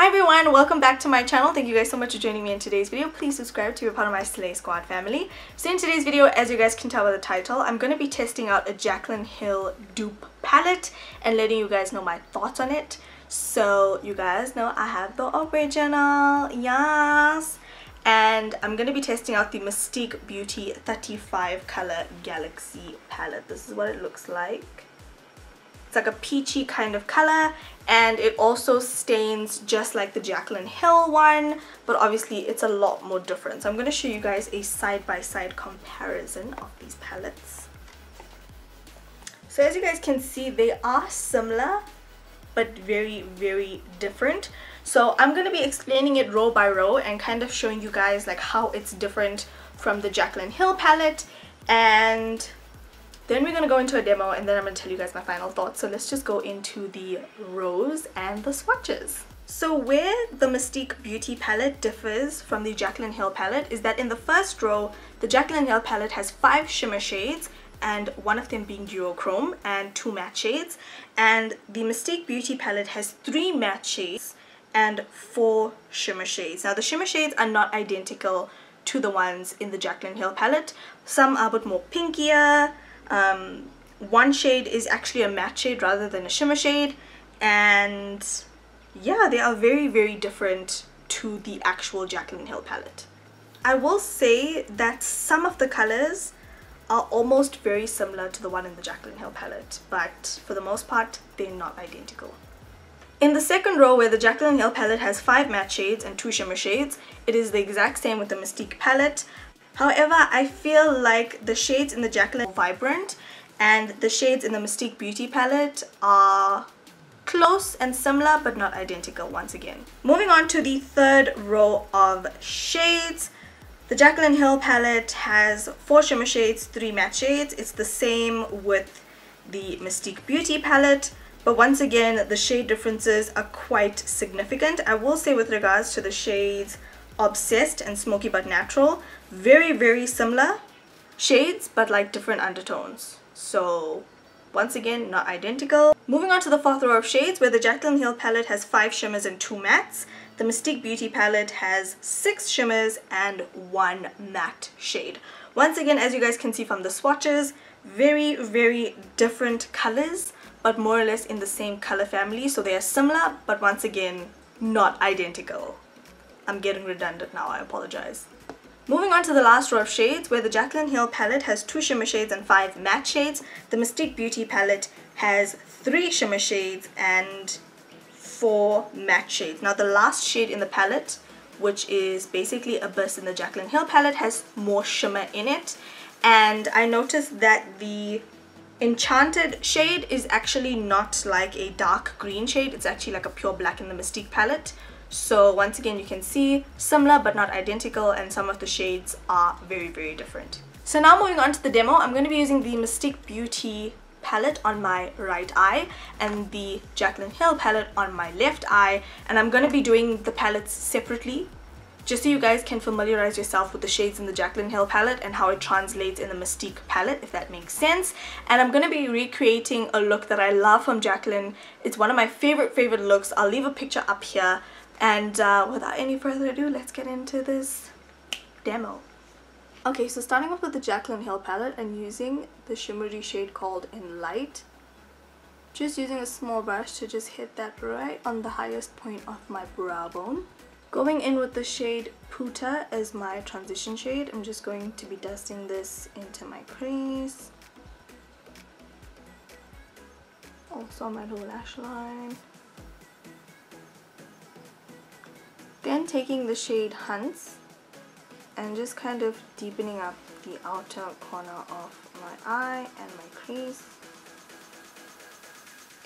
Hi everyone, welcome back to my channel. Thank you guys so much for joining me in today's video. Please subscribe to be a part of my Slay Squad family. So in today's video, as you guys can tell by the title, I'm going to be testing out a Jaclyn Hill dupe palette and letting you guys know my thoughts on it. So you guys know I have the original, yes! And I'm going to be testing out the Mystique Beauty 35 color Galaxy palette. This is what it looks like. It's like a peachy kind of color, and it also stains just like the Jaclyn Hill one, but obviously it's a lot more different. So I'm going to show you guys a side-by-side comparison of these palettes. So as you guys can see, they are similar but very, very different. So I'm going to be explaining it row by row and kind of showing you guys like how it's different from the Jaclyn Hill palette, and then we're going to go into a demo, and then I'm going to tell you guys my final thoughts. So let's just go into the rows and the swatches. So where the Mystique Beauty palette differs from the Jaclyn Hill palette is that in the first row, the Jaclyn Hill palette has 5 shimmer shades, and one of them being duochrome and 2 matte shades. And the Mystique Beauty palette has 3 matte shades and 4 shimmer shades. Now the shimmer shades are not identical to the ones in the Jaclyn Hill palette. Some are a bit more pinkier. One shade is actually a matte shade rather than a shimmer shade, and yeah, they are very, very different to the actual Jaclyn Hill palette. I will say that some of the colors are almost very similar to the one in the Jaclyn Hill palette, but for the most part they're not identical. In the second row, where the Jaclyn Hill palette has 5 matte shades and 2 shimmer shades, it is the exact same with the Mystique palette. However, I feel like the shades in the Jaclyn are vibrant, and the shades in the Mystique Beauty palette are close and similar but not identical once again. Moving on to the third row of shades, the Jaclyn Hill palette has 4 shimmer shades, 3 matte shades. It's the same with the Mystique Beauty palette, but once again the shade differences are quite significant. I will say with regards to the shades Obsessed and Smoky But Natural, very, very similar shades but like different undertones. So once again, not identical. Moving on to the fourth row of shades, where the Jaclyn Hill palette has 5 shimmers and 2 mattes. The Mystique Beauty palette has 6 shimmers and 1 matte shade. Once again, as you guys can see from the swatches, very, very different colors, but more or less in the same color family. So they are similar, but once again, not identical. I'm getting redundant now, I apologize. Moving on to the last row of shades, where the Jaclyn Hill palette has 2 shimmer shades and 5 matte shades. The Mystique Beauty palette has 3 shimmer shades and 4 matte shades. Now the last shade in the palette, which is basically Abyss in the Jaclyn Hill palette, has more shimmer in it. And I noticed that the Enchanted shade is actually not like a dark green shade. It's actually like a pure black in the Mystique palette. So once again, you can see similar but not identical, and some of the shades are very, very different. So now moving on to the demo, I'm going to be using the Mystique Beauty palette on my right eye and the Jaclyn Hill palette on my left eye, and I'm going to be doing the palettes separately just so you guys can familiarize yourself with the shades in the Jaclyn Hill palette and how it translates in the Mystique palette, if that makes sense. And I'm going to be recreating a look that I love from Jaclyn. It's one of my favorite looks. I'll leave a picture up here. And without any further ado, let's get into this demo. Okay, so starting off with the Jaclyn Hill palette, I'm using the shimmery shade called In Light. Just using a small brush to just hit that right on the highest point of my brow bone. Going in with the shade Puta as my transition shade, I'm just going to be dusting this into my crease. Also on my lower lash line. Then taking the shade Hunts and just kind of deepening up the outer corner of my eye and my crease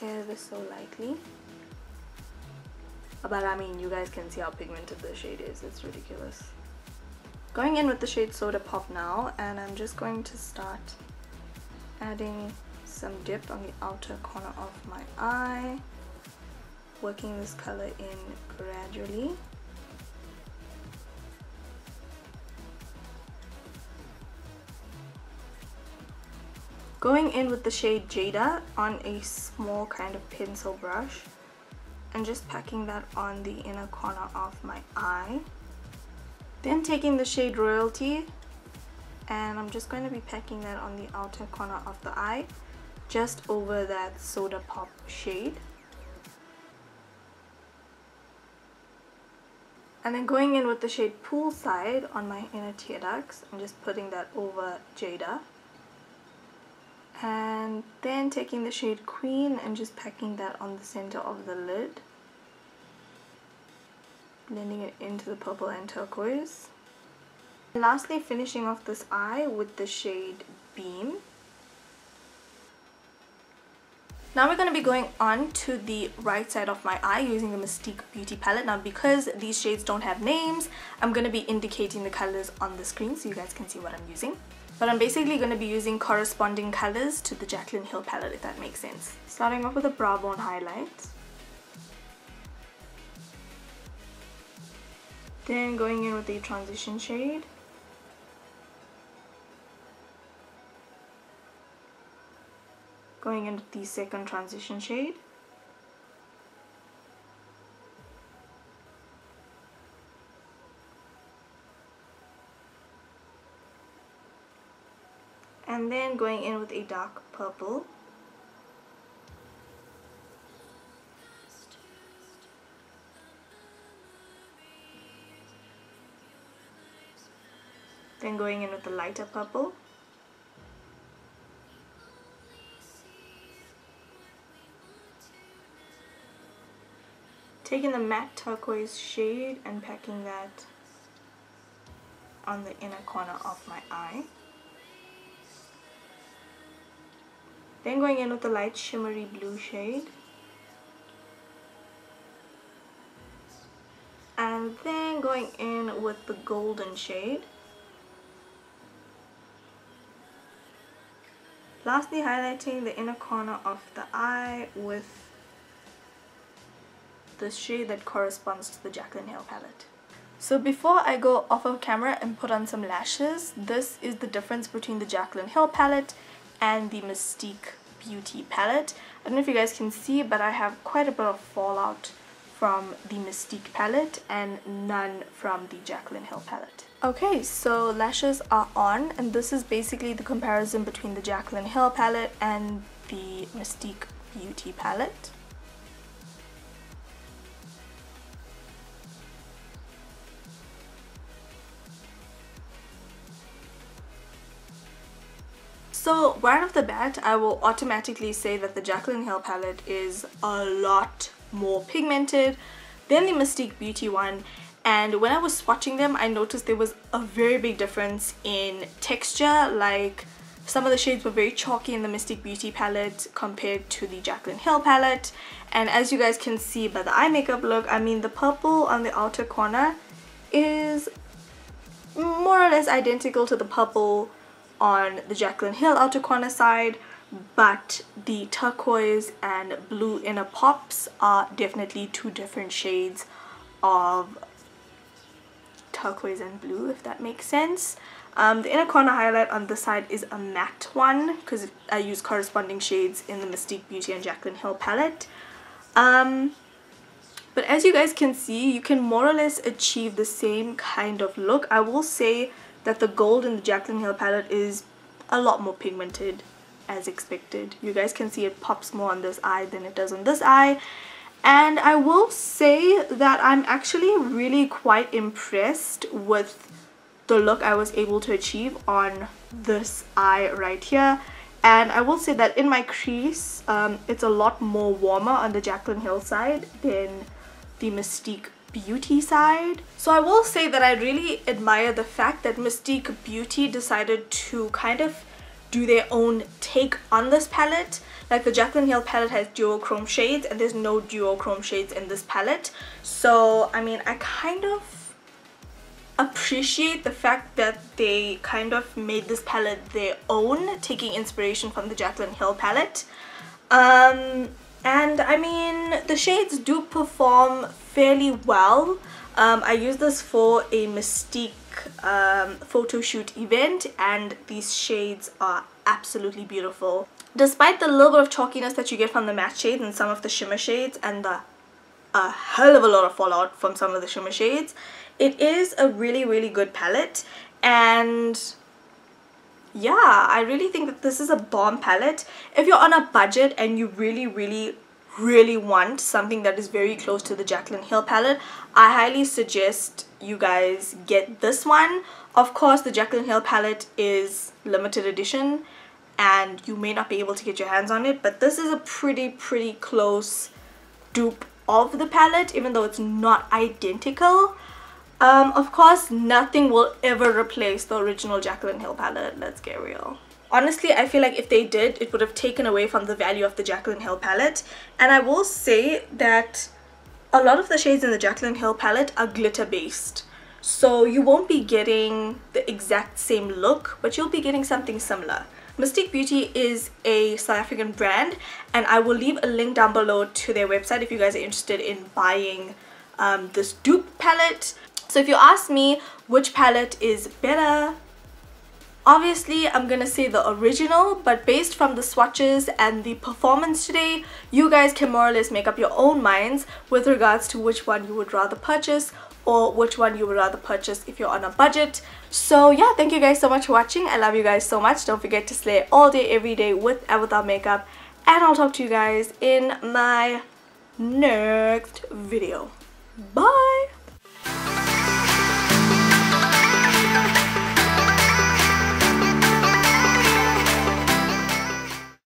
ever so lightly. But I mean, you guys can see how pigmented the shade is. It's ridiculous. Going in with the shade Sodapop now, and I'm just going to start adding some dip on the outer corner of my eye, working this color in gradually. Going in with the shade Jada on a small kind of pencil brush, and just packing that on the inner corner of my eye. Then taking the shade Royalty, and I'm just going to be packing that on the outer corner of the eye, just over that Sodapop shade. And then going in with the shade Poolside on my inner tear ducts, I'm just putting that over Jada. And then taking the shade Queen and just packing that on the center of the lid, blending it into the purple and turquoise. And lastly, finishing off this eye with the shade Beam. Now we're going to be going on to the right side of my eye using the Mystique Beauty Palette. Now because these shades don't have names, I'm going to be indicating the colors on the screen so you guys can see what I'm using. But I'm basically going to be using corresponding colors to the Jaclyn Hill palette, if that makes sense. Starting off with a brow bone highlight. Then going in with the transition shade. Going into the second transition shade. And then going in with a dark purple. Then going in with the lighter purple. Taking the matte turquoise shade and packing that on the inner corner of my eye. Then going in with the light shimmery blue shade. And then going in with the golden shade. Lastly, highlighting the inner corner of the eye with the shade that corresponds to the Jaclyn Hill palette. So before I go off of camera and put on some lashes, this is the difference between the Jaclyn Hill palette and the Mystique Beauty palette. I don't know if you guys can see, but I have quite a bit of fallout from the Mystique palette and none from the Jaclyn Hill palette. Okay, so lashes are on, and this is basically the comparison between the Jaclyn Hill palette and the Mystique Beauty palette. So right off the bat, I will automatically say that the Jaclyn Hill palette is a lot more pigmented than the Mystique Beauty one, and when I was swatching them, I noticed there was a very big difference in texture. Like some of the shades were very chalky in the Mystique Beauty palette compared to the Jaclyn Hill palette, and as you guys can see by the eye makeup look, I mean the purple on the outer corner is more or less identical to the purple on the Jaclyn Hill outer corner side, but the turquoise and blue inner pops are definitely two different shades of turquoise and blue, if that makes sense. The inner corner highlight on this side is a matte one because I use corresponding shades in the Mystique Beauty and Jaclyn Hill palette. But as you guys can see, you can more or less achieve the same kind of look. I will say that the gold in the Jaclyn Hill palette is a lot more pigmented as expected. You guys can see it pops more on this eye than it does on this eye. And I will say that I'm actually really quite impressed with the look I was able to achieve on this eye right here. And I will say that in my crease, it's a lot more warmer on the Jaclyn Hill side than the Mystique Beauty side. So I will say that I really admire the fact that Mystique Beauty decided to kind of do their own take on this palette. Like the Jaclyn Hill palette has duochrome shades and there's no duochrome shades in this palette. So I mean, I kind of appreciate the fact that they kind of made this palette their own, taking inspiration from the Jaclyn Hill palette. And I mean, the shades do perform fairly well. I used this for a Mystique photo shoot event, and these shades are absolutely beautiful. Despite the little bit of chalkiness that you get from the matte shades and some of the shimmer shades and the a hell of a lot of fallout from some of the shimmer shades. It is a really good palette, and yeah, I really think that this is a bomb palette. If you're on a budget and you really want something that is very close to the Jaclyn Hill palette, I highly suggest you guys get this one. Of course, the Jaclyn Hill palette is limited edition and you may not be able to get your hands on it, but this is a pretty close dupe of the palette, even though it's not identical. Of course, nothing will ever replace the original Jaclyn Hill palette, let's get real. Honestly, I feel like if they did, it would have taken away from the value of the Jaclyn Hill palette. And I will say that a lot of the shades in the Jaclyn Hill palette are glitter based. So you won't be getting the exact same look, but you'll be getting something similar. Mystique Beauty is a South African brand, and I will leave a link down below to their website if you guys are interested in buying this dupe palette. So if you ask me which palette is better, obviously I'm gonna say the original, but based from the swatches and the performance today, you guys can more or less make up your own minds with regards to which one you would rather purchase, or which one you would rather purchase if you're on a budget. So yeah, thank you guys so much for watching. I love you guys so much. Don't forget to slay all day every day with and without makeup, and I'll talk to you guys in my next video. Bye.